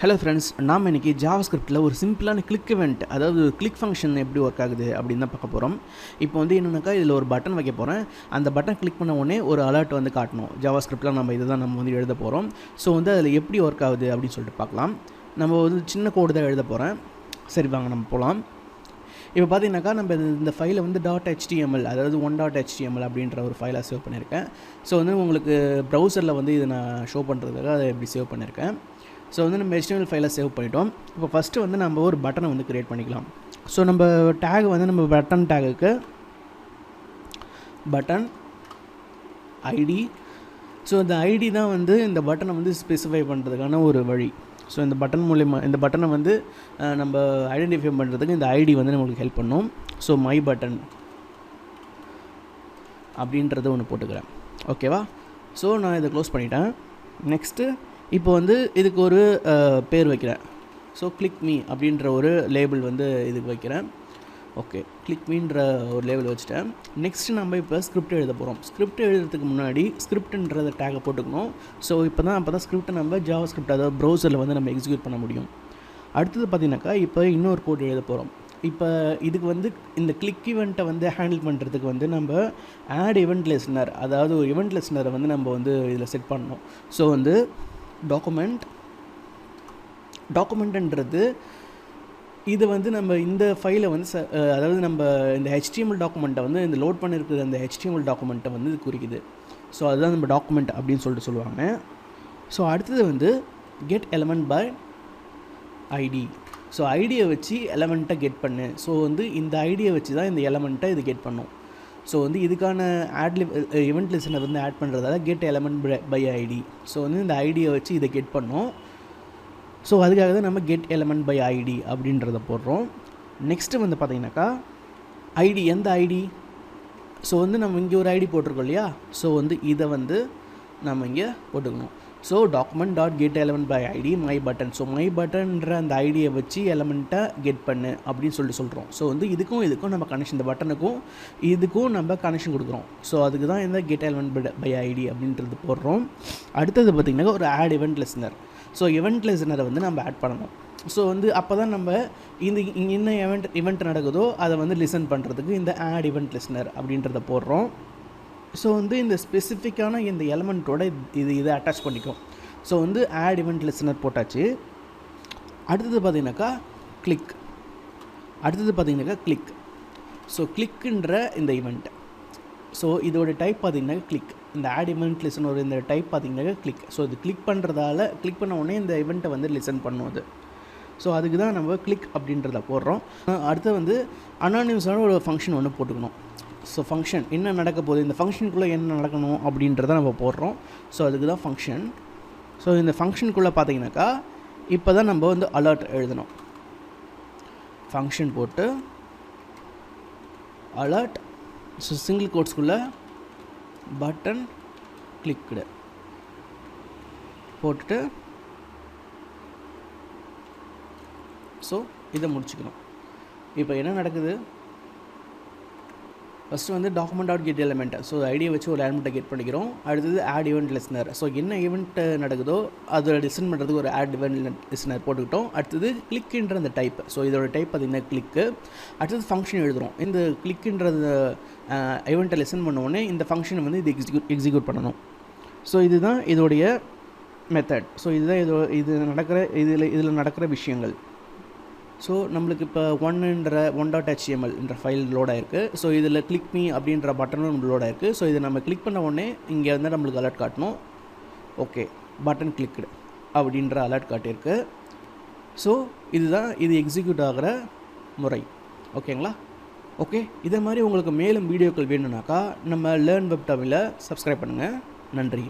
Hello friends, நாம் இன்றைக்கி ஜாவாஸ்கிரிப்டில் ஒரு சிம்பிளான கிளிக் இவெண்ட், அதாவது கிளிக் ஃபங்க்ஷன் எப்படி ஒர்க் ஆகுது அப்படின்னு தான் பார்க்க போகிறோம். இப்போ வந்து என்னென்னாக்கா இதில் ஒரு பட்டன் வைக்க போகிறேன். அந்த பட்டன் கிளிக் பண்ண உடனே ஒரு அலர்ட் வந்து காட்டணும். ஜாவாஸ்கிரிப்டில் நம்ம இதை தான் நம்ம வந்து எழுத போகிறோம். ஸோ வந்து அதில் எப்படி ஒர்க் ஆகுது அப்படின்னு சொல்லிட்டு பார்க்கலாம். நம்ம வந்து சின்ன கோடு தான் எழுத போகிறேன். சரி, வாங்க நம்ம போகலாம். இப்போ பார்த்தீங்கன்னாக்கா நம்ம இந்த ஃபைலை வந்து .html, அதாவது .html அப்படின்ற ஒரு ஃபைலாக சேவ் பண்ணியிருக்கேன். ஸோ வந்து உங்களுக்கு ப்ரௌசரில் வந்து இதை நான் ஷோ பண்ணுறதுக்காக அதை எப்படி சேவ் பண்ணியிருக்கேன். ஸோ வந்து நம்ம HTML ஃபைலை சேவ் பண்ணிட்டோம். இப்போ ஃபஸ்ட்டு வந்து நம்ம ஒரு பட்டனை வந்து க்ரியேட் பண்ணிக்கலாம். ஸோ நம்ம டேக் வந்து நம்ம பட்டன் டேகுக்கு பட்டன் ஐடி. ஸோ இந்த ஐடி தான் வந்து இந்த பட்டனை வந்து ஸ்பெசிஃபை பண்ணுறதுக்கான ஒரு வழி. ஸோ இந்த பட்டன் மூலிமா இந்த பட்டனை வந்து நம்ம ஐடென்டிஃபை பண்ணுறதுக்கு இந்த ஐடி வந்து நம்மளுக்கு ஹெல்ப் பண்ணும். ஸோ மை பட்டன் அப்படின்றத ஒன்று போட்டுக்கிறேன். ஓகேவா? ஸோ நான் இதை க்ளோஸ் பண்ணிட்டேன். நெக்ஸ்ட்டு இப்போ வந்து இதுக்கு ஒரு பேர் வைக்கிறேன். ஸோ கிளிக் மீ அப்படின்ற ஒரு லேபிள் வந்து இதுக்கு வைக்கிறேன். ஓகே, கிளிக் மீன்ற ஒரு லேபிள் வச்சுட்டேன். நெக்ஸ்ட்டு நம்ம இப்போ ஸ்கிரிப்ட் எழுத போகிறோம். ஸ்கிரிப்ட் எழுதுறதுக்கு முன்னாடி ஸ்கிரிப்ட்ன்றத டேகை போட்டுக்கணும். ஸோ அப்போ தான் ஸ்கிரிப்டை நம்ம ஜாவாஸ்கிரிப்ட், அதாவது ப்ரௌசரில் வந்து நம்ம எக்ஸிக்யூட் பண்ண முடியும். அடுத்தது பார்த்திங்கனாக்கா இப்போ இன்னொரு கோட் எழுத போகிறோம். இப்போ இதுக்கு வந்து இந்த கிளிக் ஈவெண்ட்டை வந்து ஹேண்டில் பண்ணுறதுக்கு வந்து நம்ம ஆட் இவெண்ட் லிஸ்னர், அதாவது ஒரு இவெண்ட் லிஸ்னரை வந்து நம்ம வந்து இதில் செட் பண்ணணும். ஸோ வந்து டாக்குமெண்ட்ன்றது இது வந்து நம்ம இந்த ஃபைலை வந்து அதாவது நம்ம இந்த HTML டாக்குமெண்ட்டை வந்து இந்த லோட் பண்ணியிருக்கிற அந்த HTML டாக்குமெண்ட்டை வந்து இது குறிக்குது. ஸோ அதுதான் நம்ம டாக்குமெண்ட் அப்படின்னு சொல்லிட்டு சொல்லுவாங்க. ஸோ அடுத்தது வந்து get element by ID. So ஐடியை வச்சு எலமெண்ட்டை கெட் பண்ணு. ஸோ வந்து இந்த ஐடியை வச்சு தான் இந்த எலமெண்ட்டை இது கெட் பண்ணும். ஸோ வந்து இதுக்கான இவெண்ட் லிஸ்னர் வந்து ஆட் பண்ணுறதால get element by ID. So வந்து இந்த ஐடியை வச்சு இதை கெட் பண்ணோம். ஸோ அதுக்காக தான் நம்ம கெட் எலமெண்ட் பை ஐடி அப்படின்றத போடுறோம். நெக்ஸ்ட்டு வந்து பார்த்திங்கனாக்கா ஐடி, எந்த ஐடி? ஸோ வந்து நம்ம இங்கே ஒரு ஐடி போட்டிருக்கோம் இல்லையா? ஸோ வந்து இதை வந்து நம்ம இங்கே போட்டுக்கணும். So document dot get element by ID my button. So my பட்டன்ற அந்த ஐடியை வச்சு எலமெண்ட்டை கெட் பண்ணு அப்படின்னு சொல்கிறோம். ஸோ வந்து இதுக்கும் நம்ம கனெக்ஷன், இந்த பட்டனுக்கும் இதுக்கும் நம்ம கனெக்ஷன் கொடுக்குறோம். ஸோ அதுக்கு தான் இந்த கெட் எலமெண்ட் பை ஐடி அப்படின்றது போடுறோம். அடுத்தது பார்த்திங்கன்னா ஒரு add event listener. So event லிஸ்னரை வந்து நம்ம ஆட் பண்ணணும். ஸோ வந்து அப்போ தான் நம்ம இங்கே என்ன இவெண்ட் நடக்குதோ அதை வந்து லிசன் பண்ணுறதுக்கு இந்த ஆட் இவெண்ட் லிஸ்னர் அப்படின்றத போடுறோம். ஸோ வந்து இந்த ஸ்பெசிஃபிக்கான இந்த எலமெண்ட்டோட இதை அட்டாச் பண்ணிக்கும். ஸோ வந்து ஆட் இவெண்ட் லிஸ்னர் போட்டாச்சு. அடுத்தது பார்த்திங்கனாக்கா கிளிக். ஸோ கிளிக்குன்ற இந்த இவெண்ட், ஸோ இதோட டைப் பார்த்திங்கனாக்கா கிளிக். இந்த ஆட் இவெண்ட் லிசனோட இந்த டைப் பார்த்திங்கனாக்கா கிளிக். ஸோ இது கிளிக் பண்ண உடனே இந்த இவெண்ட்டை வந்து லிசன் பண்ணும் அது. ஸோ அதுக்கு தான் நம்ம கிளிக் அப்படின்றத போடுறோம். அடுத்து வந்து அனானிமஸான ஒரு ஃபங்க்ஷன் ஒன்று போட்டுக்கணும். ஸோ ஃபங்க்ஷன் என்ன நடக்க போகுது, இந்த ஃபங்க்ஷனுக்குள்ளே என்ன நடக்கணும் அப்படின்றத நம்ம போடுறோம். ஸோ அதுக்கு தான் ஃபங்க்ஷன். ஸோ இந்த ஃபங்க்ஷனுக்குள்ளே பார்த்தீங்கன்னாக்கா இப்போ தான் நம்ம வந்து அலர்ட் எழுதணும். ஃபங்க்ஷன் போட்டு அலர்ட், ஸோ சிங்கிள் கோட்ஸ்குள்ளே பட்டன் கிளிக்டு போட்டுட்டு ஸோ இதை முடிச்சுக்கணும். இப்போ என்ன நடக்குது, ஃபஸ்ட்டு வந்து document dot get element. So ஐடியை வச்சு ஒரு எலமெண்ட்டை கெட் பண்ணிக்கிறோம். அடுத்தது ஆட் இவெண்ட் லிஸ்னர். ஸோ என்ன ஈவெண்ட் நடக்குதோ அதை லிசன் பண்ணுறதுக்கு ஒரு ஆட் இவெண்ட் லிஸ்னர் போட்டுக்கிட்டோம். அடுத்தது கிளிக்குன்ற அந்த டைப். ஸோ இதோட டைப் பார்த்திங்கன்னா கிளிக்கு. அடுத்தது ஃபங்க்ஷன் எழுதுகிறோம். இந்த கிளிக்குன்றது ஈவெண்ட்டை லிசன் பண்ண உடனே இந்த ஃபங்க்ஷனை வந்து இது எக்ஸிக்யூட் பண்ணணும். ஸோ இதுதான் இதோடைய மெத்தட். ஸோ இதுதான் இதில் நடக்கிற விஷயங்கள். ஸோ நம்மளுக்கு இப்போ .html என்ற ஃபைல் லோட் ஆகிருக்கு. ஸோ இதில் கிளிக் மீ அப்படின்ற பட்டனும் நம்மளுக்கு லோட் ஆகிருக்கு. ஸோ இதை நம்ம கிளிக் பண்ண உடனே இங்கே வந்து நம்மளுக்கு அலர்ட் காட்டணும். ஓகே, பட்டன் கிளிக்டு அப்படின்ற அலர்ட் காட்டியிருக்கு. ஸோ இது எக்ஸிக்யூட் ஆகிற முறை. ஓகேங்களா? ஓகே, இதே மாதிரி உங்களுக்கு மேலும் வீடியோக்கள் வேணும்னாக்கா நம்ம லேர்ன் வெப் தமிழை சப்ஸ்கிரைப் பண்ணுங்கள். நன்றி.